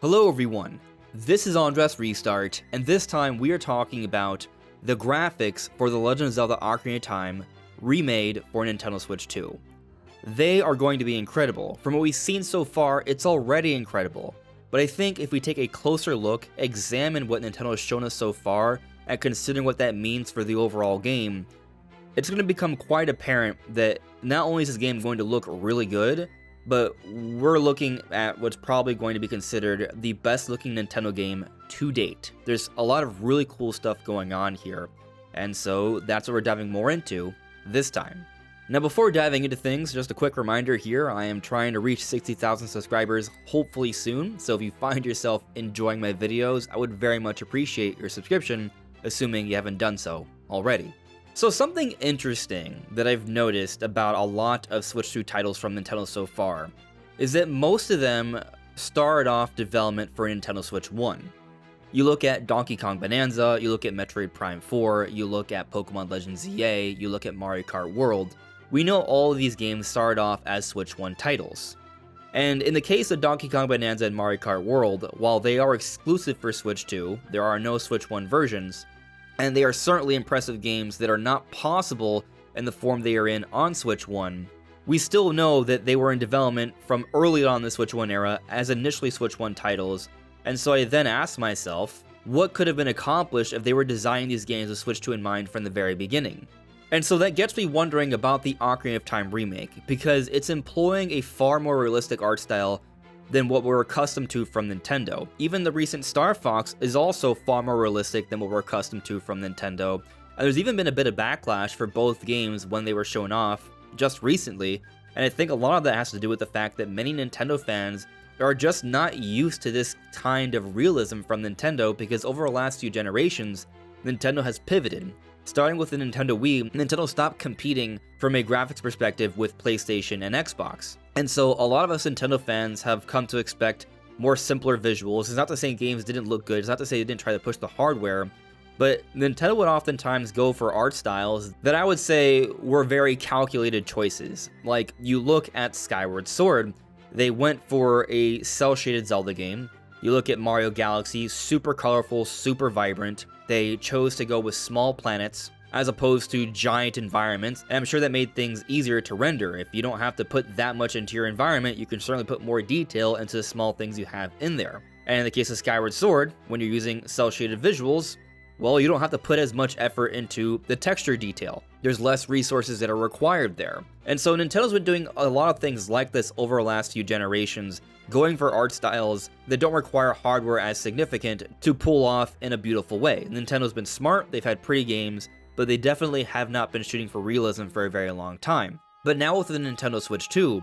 Hello everyone, this is AndresRestart, and this time we are talking about the graphics for The Legend of Zelda Ocarina of Time remade for Nintendo Switch 2. They are going to be incredible. From what we've seen so far, it's already incredible. But I think if we take a closer look, examine what Nintendo has shown us so far, and considering what that means for the overall game, it's going to become quite apparent that not only is this game going to look really good, but we're looking at what's probably going to be considered the best looking Nintendo game to date. There's a lot of really cool stuff going on here, and so that's what we're diving more into this time. Now before diving into things, just a quick reminder here, I am trying to reach 60,000 subscribers hopefully soon, so if you find yourself enjoying my videos, I would very much appreciate your subscription, assuming you haven't done so already. So something interesting that I've noticed about a lot of Switch 2 titles from Nintendo so far is that most of them started off development for Nintendo Switch 1. You look at Donkey Kong Bonanza, you look at Metroid Prime 4, you look at Pokemon Legends ZA, you look at Mario Kart World. We know all of these games started off as Switch 1 titles. And in the case of Donkey Kong Bonanza and Mario Kart World, while they are exclusive for Switch 2, there are no Switch 1 versions, and they are certainly impressive games that are not possible in the form they are in on Switch 1. We still know that they were in development from early on in the Switch 1 era as initially Switch 1 titles, and so I then asked myself, what could have been accomplished if they were designing these games with Switch 2 in mind from the very beginning? And so that gets me wondering about the Ocarina of Time remake, because it's employing a far more realistic art style than what we're accustomed to from Nintendo. Even the recent Star Fox is also far more realistic than what we're accustomed to from Nintendo. And there's even been a bit of backlash for both games when they were shown off just recently, and I think a lot of that has to do with the fact that many Nintendo fans are just not used to this kind of realism from Nintendo, because over the last few generations, Nintendo has pivoted. Starting with the Nintendo Wii, Nintendo stopped competing from a graphics perspective with PlayStation and Xbox. And so a lot of us Nintendo fans have come to expect more simpler visuals. It's not to say games didn't look good, it's not to say they didn't try to push the hardware, but Nintendo would oftentimes go for art styles that I would say were very calculated choices. Like, you look at Skyward Sword, they went for a cel-shaded Zelda game. You look at Mario Galaxy, super colorful, super vibrant. They chose to go with small planets as opposed to giant environments, and I'm sure that made things easier to render. If you don't have to put that much into your environment, you can certainly put more detail into the small things you have in there. And in the case of Skyward Sword, when you're using cel-shaded visuals, well, you don't have to put as much effort into the texture detail. There's less resources that are required there. And so Nintendo's been doing a lot of things like this over the last few generations, going for art styles that don't require hardware as significant to pull off in a beautiful way. Nintendo's been smart, they've had pretty games, but they definitely have not been shooting for realism for a very long time. But now with the Nintendo Switch 2,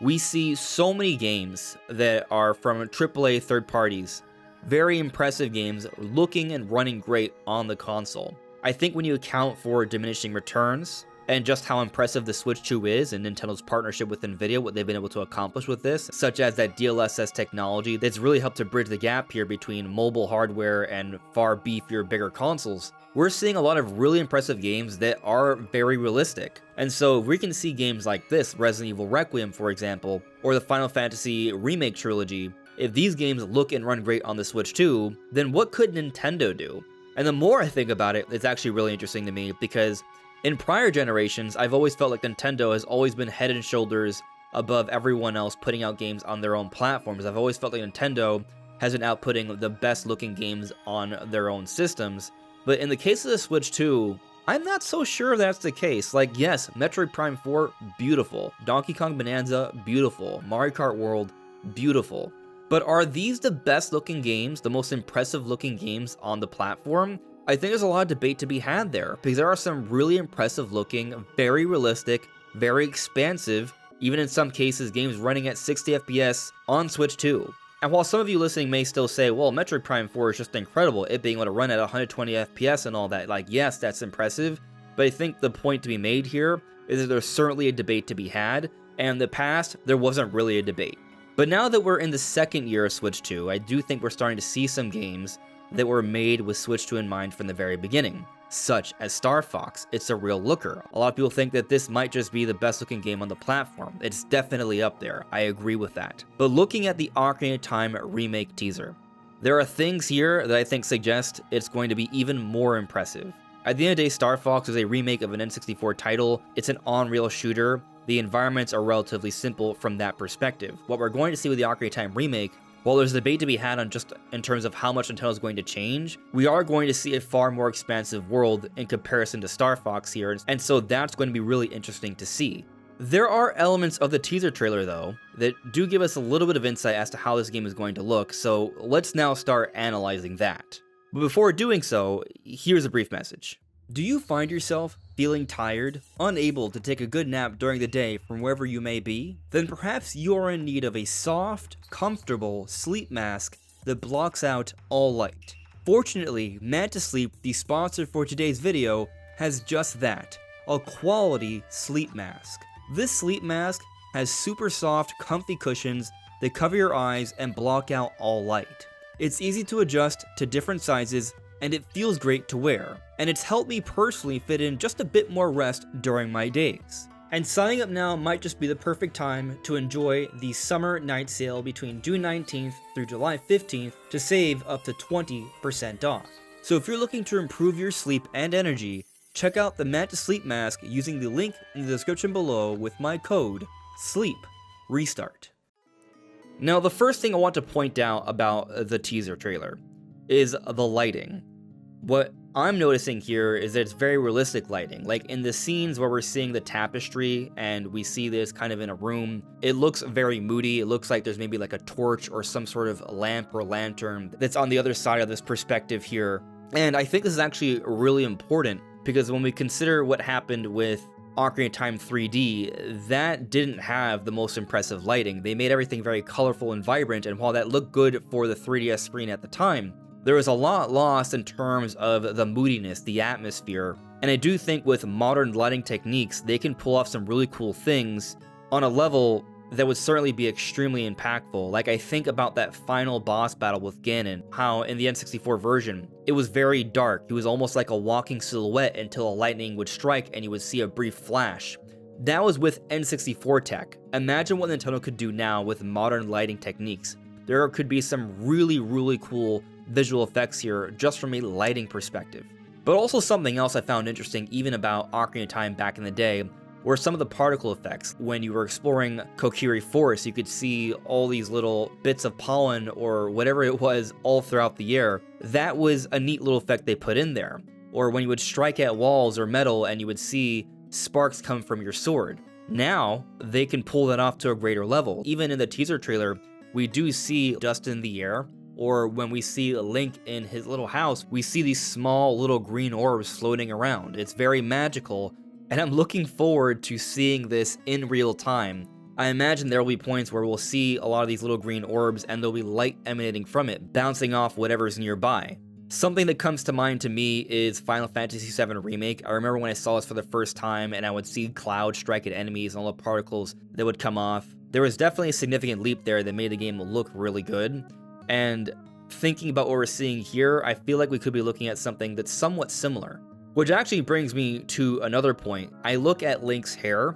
we see so many games that are from AAA third parties, very impressive games, looking and running great on the console. I think when you account for diminishing returns, and just how impressive the Switch 2 is, and Nintendo's partnership with Nvidia, what they've been able to accomplish with this, such as that DLSS technology that's really helped to bridge the gap here between mobile hardware and far beefier, bigger consoles, we're seeing a lot of really impressive games that are very realistic. And so we can see games like this, Resident Evil Requiem for example, or the Final Fantasy Remake trilogy. If these games look and run great on the Switch 2, then what could Nintendo do? And the more I think about it, it's actually really interesting to me, because in prior generations, I've always felt like Nintendo has always been head and shoulders above everyone else putting out games on their own platforms. I've always felt like Nintendo has been outputting the best looking games on their own systems. But in the case of the Switch 2, I'm not so sure that's the case. Like, yes, Metroid Prime 4, beautiful. Donkey Kong Bonanza, beautiful. Mario Kart World, beautiful. But are these the best looking games, the most impressive looking games on the platform? I think there's a lot of debate to be had there, because there are some really impressive looking, very realistic, very expansive, even in some cases games running at 60 FPS on Switch 2. And while some of you listening may still say, well, Metroid Prime 4 is just incredible, it being able to run at 120 FPS and all that, like, yes, that's impressive, but I think the point to be made here is that there's certainly a debate to be had, and in the past, there wasn't really a debate. But now that we're in the second year of Switch 2, I do think we're starting to see some games that were made with Switch 2 in mind from the very beginning. such as Star Fox. It's a real looker. A lot of people think that this might just be the best looking game on the platform. It's definitely up there. I agree with that. But looking at the Ocarina of Time remake teaser, there are things here that I think suggest it's going to be even more impressive. At the end of the day, Star Fox is a remake of an N64 title. It's an on-rail shooter. The environments are relatively simple from that perspective. What we're going to see with the Ocarina of Time remake, while there's a debate to be had on just in terms of how much Nintendo is going to change, we are going to see a far more expansive world in comparison to Star Fox here, and so that's going to be really interesting to see. There are elements of the teaser trailer, though, that do give us a little bit of insight as to how this game is going to look, so let's now start analyzing that. But before doing so, here's a brief message. Do you find yourself feeling tired, unable to take a good nap during the day from wherever you may be? Then perhaps you are in need of a soft, comfortable sleep mask that blocks out all light. Fortunately, Meant to Sleep, the sponsor for today's video, has just that, a quality sleep mask. This sleep mask has super soft, comfy cushions that cover your eyes and block out all light. It's easy to adjust to different sizes, and it feels great to wear, and it's helped me personally fit in just a bit more rest during my days. And signing up now might just be the perfect time to enjoy the summer night sale between June 19th through July 15th to save up to 20% off. So if you're looking to improve your sleep and energy, check out the Meant to Sleep mask using the link in the description below with my code SLEEPRESTART. Now, the first thing I want to point out about the teaser trailer is the lighting. What I'm noticing here is that it's very realistic lighting. Like in the scenes where we're seeing the tapestry and we see this kind of in a room, it looks very moody. It looks like there's maybe like a torch or some sort of lamp or lantern that's on the other side of this perspective here. And I think this is actually really important because when we consider what happened with Ocarina of Time 3D, that didn't have the most impressive lighting. They made everything very colorful and vibrant, and while that looked good for the 3DS screen at the time, there was a lot lost in terms of the moodiness, the atmosphere, and I do think with modern lighting techniques, they can pull off some really cool things on a level that would certainly be extremely impactful. Like I think about that final boss battle with Ganon, how in the N64 version, it was very dark. He was almost like a walking silhouette until a lightning would strike and you would see a brief flash. That was with N64 tech. Imagine what Nintendo could do now with modern lighting techniques. There could be some really, really cool visual effects here just from a lighting perspective. But also something else I found interesting even about Ocarina of Time back in the day were some of the particle effects. When you were exploring Kokiri Forest, you could see all these little bits of pollen or whatever it was all throughout the air. That was a neat little effect they put in there. Or when you would strike at walls or metal and you would see sparks come from your sword. Now, they can pull that off to a greater level. Even in the teaser trailer, we do see dust in the air, or when we see Link in his little house, we see these small little green orbs floating around. It's very magical, and I'm looking forward to seeing this in real time. I imagine there will be points where we'll see a lot of these little green orbs and there'll be light emanating from it, bouncing off whatever's nearby. Something that comes to mind to me is Final Fantasy VII Remake. I remember when I saw this for the first time and I would see clouds strike at enemies and all the particles that would come off. There was definitely a significant leap there that made the game look really good. And thinking about what we're seeing here, I feel like we could be looking at something that's somewhat similar. Which actually brings me to another point. I look at Link's hair,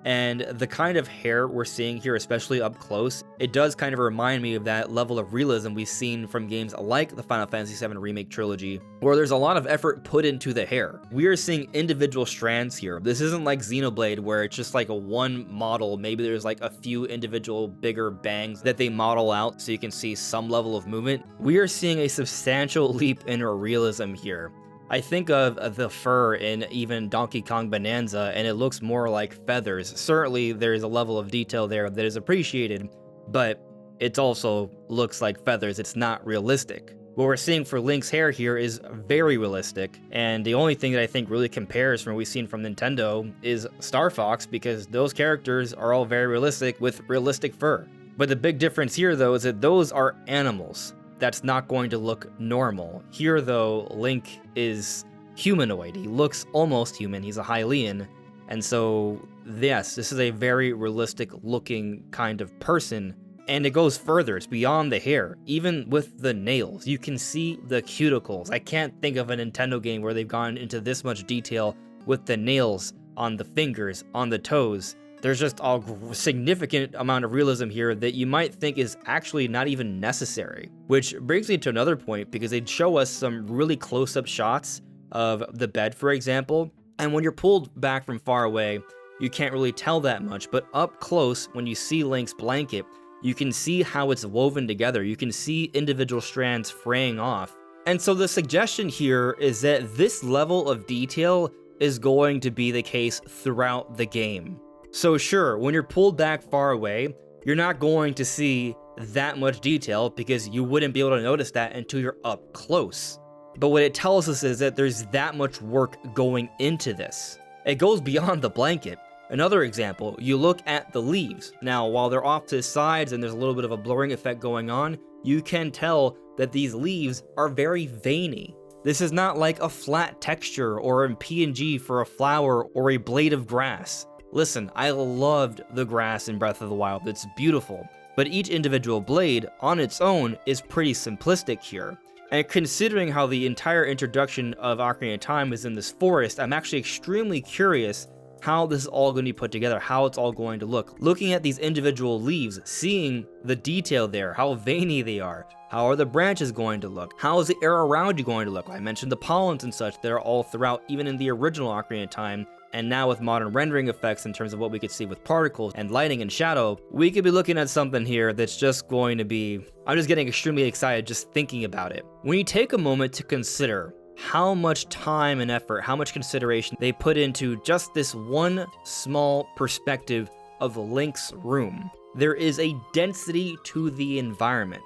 and the kind of hair we're seeing here, especially up close, it does kind of remind me of that level of realism we've seen from games like the Final Fantasy VII Remake trilogy, where there's a lot of effort put into the hair. We are seeing individual strands here. This isn't like Xenoblade, where it's just like a one model. Maybe there's like a few individual bigger bangs that they model out so you can see some level of movement. We are seeing a substantial leap in realism here. I think of the fur in even Donkey Kong Bonanza, and it looks more like feathers. Certainly, there's a level of detail there that is appreciated, but it also looks like feathers. It's not realistic. What we're seeing for Link's hair here is very realistic, and the only thing that I think really compares from what we've seen from Nintendo is Star Fox, because those characters are all very realistic with realistic fur. But the big difference here, though, is that those are animals. That's not going to look normal. Here, though, Link is humanoid. He looks almost human. He's a Hylian. And so, yes, this is a very realistic looking kind of person And it goes further, it's beyond the hair. Even with the nails, you can see the cuticles. I can't think of a Nintendo game where they've gone into this much detail with the nails on the fingers, on the toes. There's just a significant amount of realism here that you might think is actually not even necessary. Which brings me to another point, because they'd show us some really close-up shots of the bed, for example. And when you're pulled back from far away, you can't really tell that much. But up close, when you see Link's blanket, you can see how it's woven together. You can see individual strands fraying off. And so the suggestion here is that this level of detail is going to be the case throughout the game. So sure, when you're pulled back far away, you're not going to see that much detail because you wouldn't be able to notice that until you're up close. But what it tells us is that there's that much work going into this. It goes beyond the blanket. Another example, you look at the leaves. Now, while they're off to the sides and there's a little bit of a blurring effect going on, you can tell that these leaves are very veiny. This is not like a flat texture or a PNG for a flower or a blade of grass. Listen, I loved the grass in Breath of the Wild, it's beautiful, but each individual blade on its own is pretty simplistic here. And considering how the entire introduction of Ocarina of Time is in this forest, I'm actually extremely curious how this is all going to be put together, how it's all going to look. Looking at these individual leaves, seeing the detail there, how veiny they are, how are the branches going to look, how is the air around you going to look? I mentioned the pollens and such that are all throughout, even in the original Ocarina of Time, and now with modern rendering effects in terms of what we could see with particles and lighting and shadow, we could be looking at something here that's just going to be, I'm just getting extremely excited just thinking about it. When you take a moment to consider how much time and effort, how much consideration they put into just this one small perspective of Link's room, there is a density to the environment,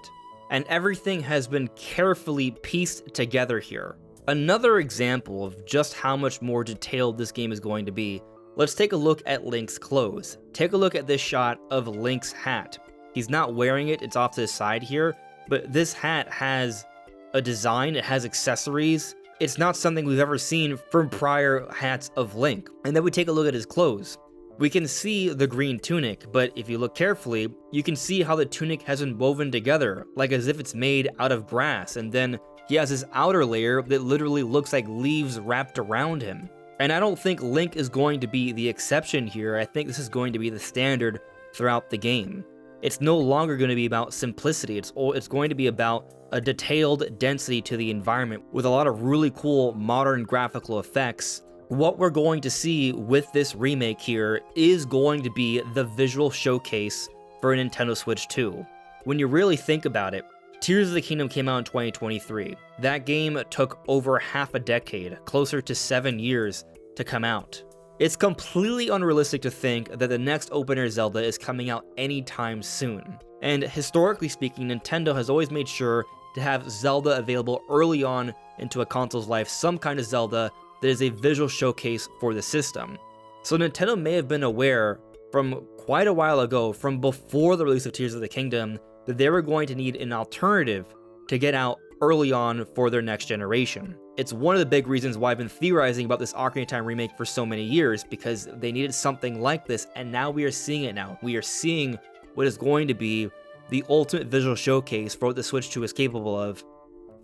and everything has been carefully pieced together here. Another example of just how much more detailed this game is going to be, let's take a look at Link's clothes. Take a look at this shot of Link's hat. He's not wearing it, it's off to the side here, but this hat has a design, it has accessories. It's not something we've ever seen from prior hats of Link. And then we take a look at his clothes. We can see the green tunic, but if you look carefully, you can see how the tunic has been woven together, like as if it's made out of grass, and then he has this outer layer that literally looks like leaves wrapped around him. And I don't think Link is going to be the exception here. I think this is going to be the standard throughout the game. It's no longer going to be about simplicity, it's going to be about a detailed density to the environment with a lot of really cool modern graphical effects. What we're going to see with this remake here is going to be the visual showcase for a Nintendo Switch 2. When you really think about it, Tears of the Kingdom came out in 2023. That game took over half a decade, closer to 7 years, to come out. It's completely unrealistic to think that the next open-air Zelda is coming out anytime soon. And historically speaking, Nintendo has always made sure to have Zelda available early on into a console's life, some kind of Zelda that is a visual showcase for the system. So Nintendo may have been aware from quite a while ago, from before the release of Tears of the Kingdom, that they were going to need an alternative to get out early on for their next generation. It's one of the big reasons why I've been theorizing about this Ocarina of Time remake for so many years, because they needed something like this, and now we are seeing it now. We are seeing what is going to be the ultimate visual showcase for what the Switch 2 is capable of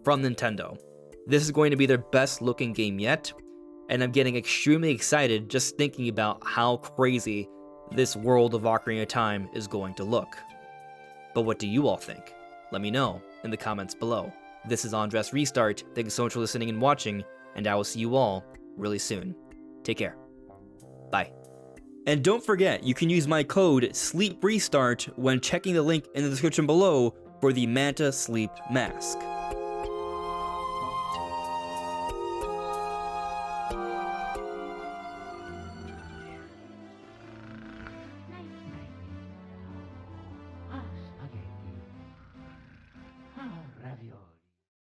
from Nintendo. This is going to be their best looking game yet, and I'm getting extremely excited just thinking about how crazy this world of Ocarina of Time is going to look. But what do you all think? Let me know in the comments below. This is AndresRestart. Thank you so much for listening and watching, and I will see you all really soon. Take care. Bye. And don't forget, you can use my code SLEEPRESTART when checking the link in the description below for the Manta Sleep Mask.